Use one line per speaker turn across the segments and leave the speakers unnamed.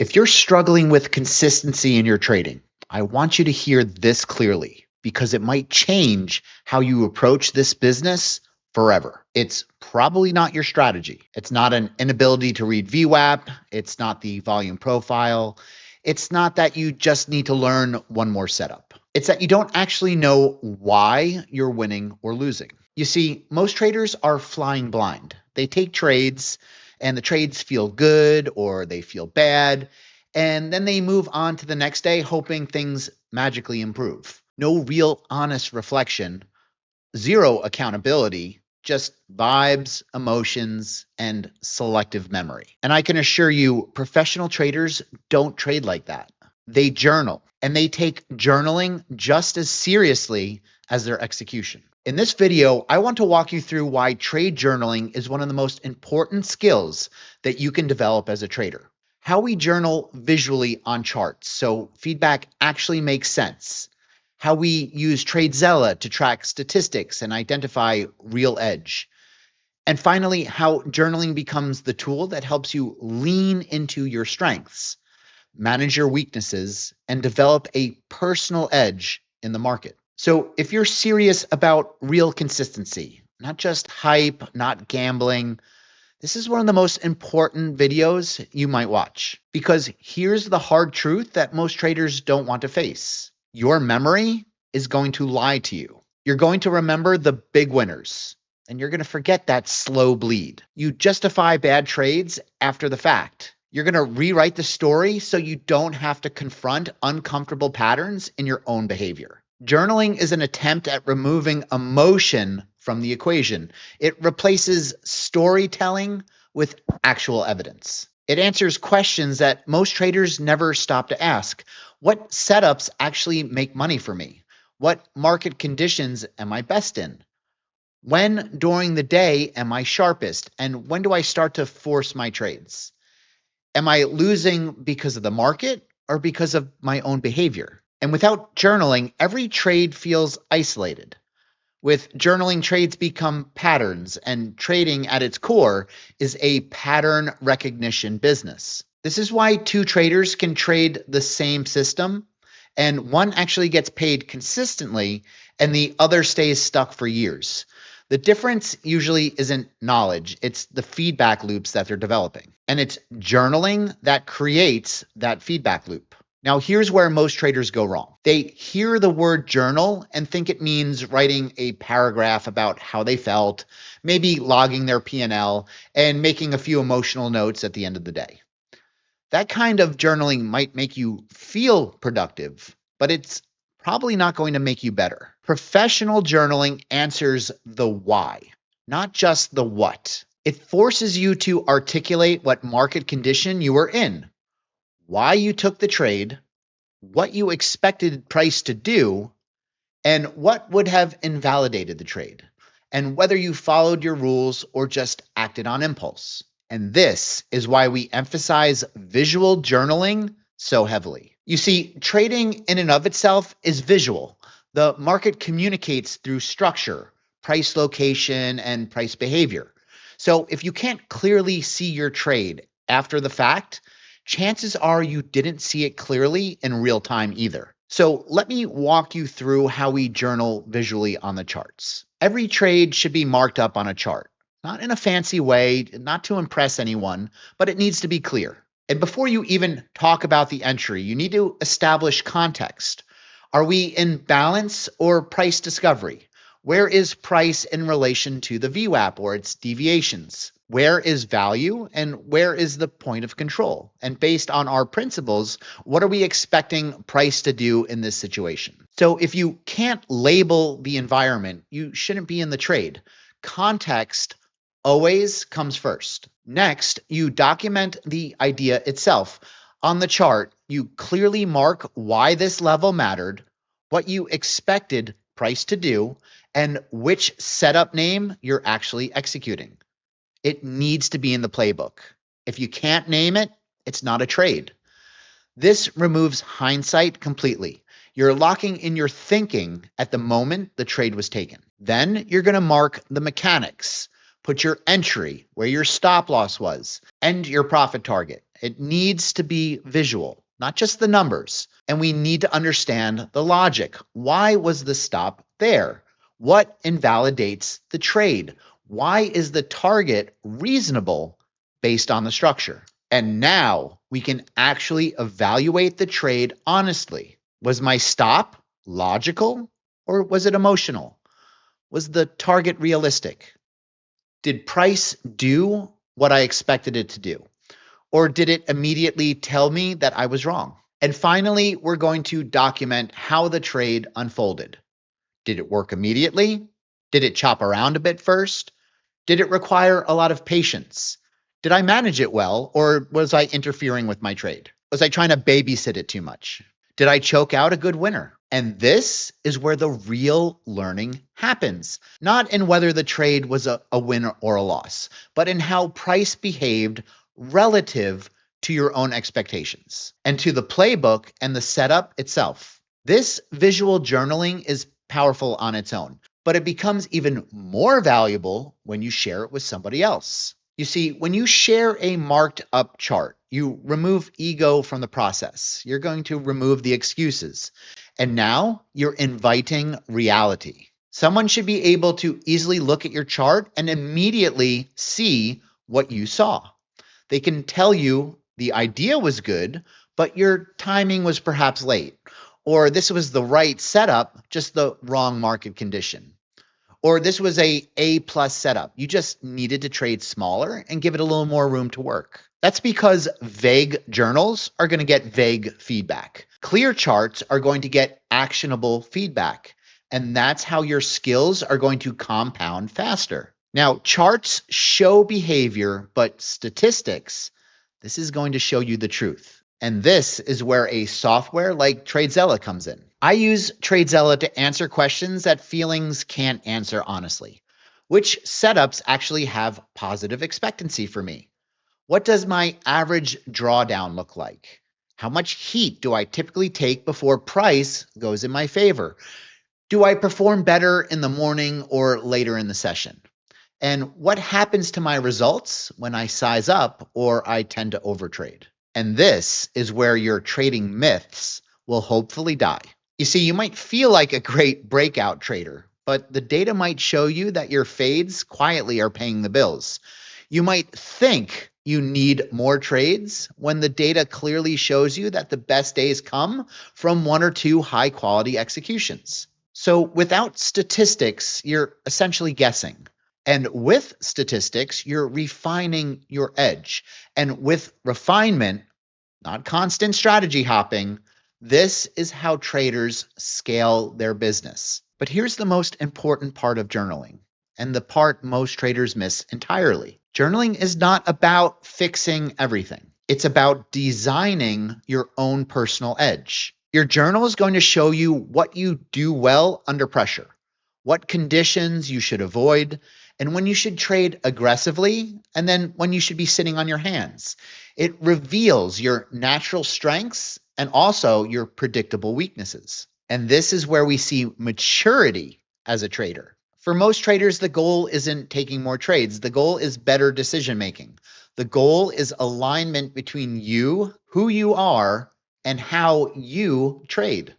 If you're struggling with consistency in your trading, I want you to hear this clearly because it might change how you approach this business forever. It's probably not your strategy. It's not an inability to read VWAP. It's not the volume profile. It's not that you just need to learn one more setup. It's that you don't actually know why you're winning or losing. You see, most traders are flying blind. They take trades and the trades feel good or they feel bad. And then they move on to the next day, hoping things magically improve. No real honest reflection, zero accountability, just vibes, emotions, and selective memory. And I can assure you, professional traders don't trade like that. They journal, and they take journaling just as seriously as their execution. In this video, I want to walk you through why trade journaling is one of the most important skills that you can develop as a trader. How we journal visually on charts so feedback actually makes sense. How we use TradeZella to track statistics and identify real edge. And finally, how journaling becomes the tool that helps you lean into your strengths, manage your weaknesses, and develop a personal edge in the market. So if you're serious about real consistency, not just hype, not gambling, this is one of the most important videos you might watch, because here's the hard truth that most traders don't want to face. Your memory is going to lie to you. You're going to remember the big winners, and you're going to forget that slow bleed. You justify bad trades after the fact. You're going to rewrite the story so you don't have to confront uncomfortable patterns in your own behavior. Journaling is an attempt at removing emotion from the equation. It replaces storytelling with actual evidence. It answers questions that most traders never stop to ask. What setups actually make money for me? What market conditions am I best in? When during the day am I sharpest? And when do I start to force my trades? Am I losing because of the market or because of my own behavior? And without journaling, every trade feels isolated. With journaling, trades become patterns, and trading at its core is a pattern recognition business. This is why two traders can trade the same system, and one actually gets paid consistently, and the other stays stuck for years. The difference usually isn't knowledge, it's the feedback loops that they're developing. And it's journaling that creates that feedback loop. Now, here's where most traders go wrong. They hear the word journal and think it means writing a paragraph about how they felt, maybe logging their P&L, and making a few emotional notes at the end of the day. That kind of journaling might make you feel productive, but it's probably not going to make you better. Professional journaling answers the why, not just the what. It forces you to articulate what market condition you were in, why you took the trade, what you expected price to do, and what would have invalidated the trade, and whether you followed your rules or just acted on impulse. And this is why we emphasize visual journaling so heavily. You see, trading in and of itself is visual. The market communicates through structure, price location, and price behavior. So if you can't clearly see your trade after the fact, chances are you didn't see it clearly in real time either. So let me walk you through how we journal visually on the charts. Every trade should be marked up on a chart, not in a fancy way, not to impress anyone, but it needs to be clear. And before you even talk about the entry, you need to establish context. Are we in balance or price discovery? Where is price in relation to the VWAP or its deviations? Where is value and where is the point of control? And based on our principles, what are we expecting price to do in this situation? So if you can't label the environment, you shouldn't be in the trade. Context always comes first. Next, you document the idea itself. On the chart, you clearly mark why this level mattered, what you expected price to do, and which setup name you're actually executing. It needs to be in the playbook. If you can't name it, it's not a trade. This removes hindsight completely. You're locking in your thinking at the moment the trade was taken. Then you're going to mark the mechanics, put your entry where your stop loss was, and your profit target. It needs to be visual, not just the numbers. And we need to understand the logic. Why was the stop there? What invalidates the trade? Why is the target reasonable based on the structure? And now we can actually evaluate the trade honestly. Was my stop logical or was it emotional? Was the target realistic? Did price do what I expected it to do? Or did it immediately tell me that I was wrong? And finally, we're going to document how the trade unfolded. Did it work immediately? Did it chop around a bit first? Did it require a lot of patience? Did I manage it well, or was I interfering with my trade? Was I trying to babysit it too much? Did I choke out a good winner? And this is where the real learning happens, not in whether the trade was a win or a loss, but in how price behaved relative to your own expectations and to the playbook and the setup itself. This visual journaling is powerful on its own, but it becomes even more valuable when you share it with somebody else. You see, when you share a marked up chart, you remove ego from the process. You're going to remove the excuses. And now you're inviting reality. Someone should be able to easily look at your chart and immediately see what you saw. They can tell you the idea was good, but your timing was perhaps late, or this was the right setup, just the wrong market condition. Or this was a A+ setup. You just needed to trade smaller and give it a little more room to work. That's because vague journals are going to get vague feedback. Clear charts are going to get actionable feedback. And that's how your skills are going to compound faster. Now, charts show behavior, but statistics, this is going to show you the truth. And this is where a software like TradeZella comes in. I use TradeZella to answer questions that feelings can't answer honestly. Which setups actually have positive expectancy for me? What does my average drawdown look like? How much heat do I typically take before price goes in my favor? Do I perform better in the morning or later in the session? And what happens to my results when I size up or I tend to overtrade? And this is where your trading myths will hopefully die. You see, you might feel like a great breakout trader, but the data might show you that your fades quietly are paying the bills. You might think you need more trades when the data clearly shows you that the best days come from one or two high quality executions. So without statistics, you're essentially guessing. And with statistics, you're refining your edge. And with refinement, not constant strategy hopping, this is how traders scale their business. But here's the most important part of journaling, and the part most traders miss entirely. Journaling is not about fixing everything. It's about designing your own personal edge. Your journal is going to show you what you do well under pressure, what conditions you should avoid, and when you should trade aggressively, and then when you should be sitting on your hands. It reveals your natural strengths and also your predictable weaknesses. And this is where we see maturity as a trader. For most traders, the goal isn't taking more trades. The goal is better decision making. The goal is alignment between you, who you are, and how you trade.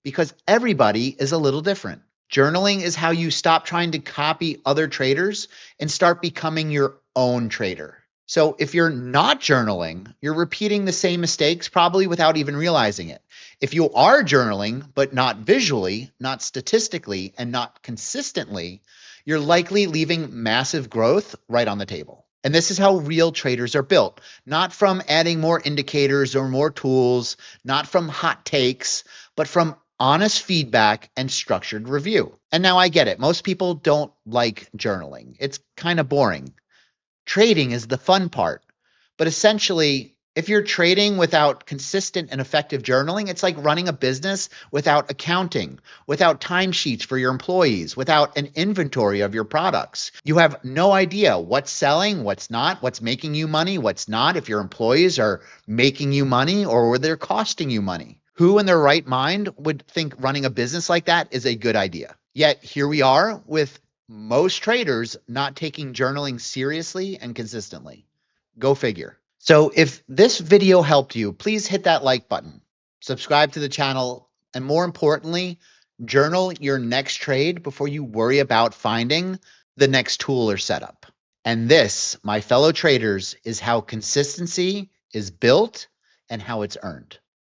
Because everybody is a little different. Journaling is how you stop trying to copy other traders and start becoming your own trader. So if you're not journaling, you're repeating the same mistakes probably without even realizing it. If you are journaling, but not visually, not statistically, and not consistently, you're likely leaving massive growth right on the table. And this is how real traders are built, not from adding more indicators or more tools, not from hot takes, but from honest feedback and structured review. And now I get it. Most people don't like journaling. It's kind of boring. Trading is the fun part. But essentially, if you're trading without consistent and effective journaling, it's like running a business without accounting, without timesheets for your employees, without an inventory of your products. You have no idea what's selling, what's not, what's making you money, what's not, if your employees are making you money or they're costing you money. Who in their right mind would think running a business like that is a good idea? Yet here we are with most traders not taking journaling seriously and consistently. Go figure. So if this video helped you, please hit that like button, subscribe to the channel, and more importantly, journal your next trade before you worry about finding the next tool or setup. And this, my fellow traders, is how consistency is built and how it's earned.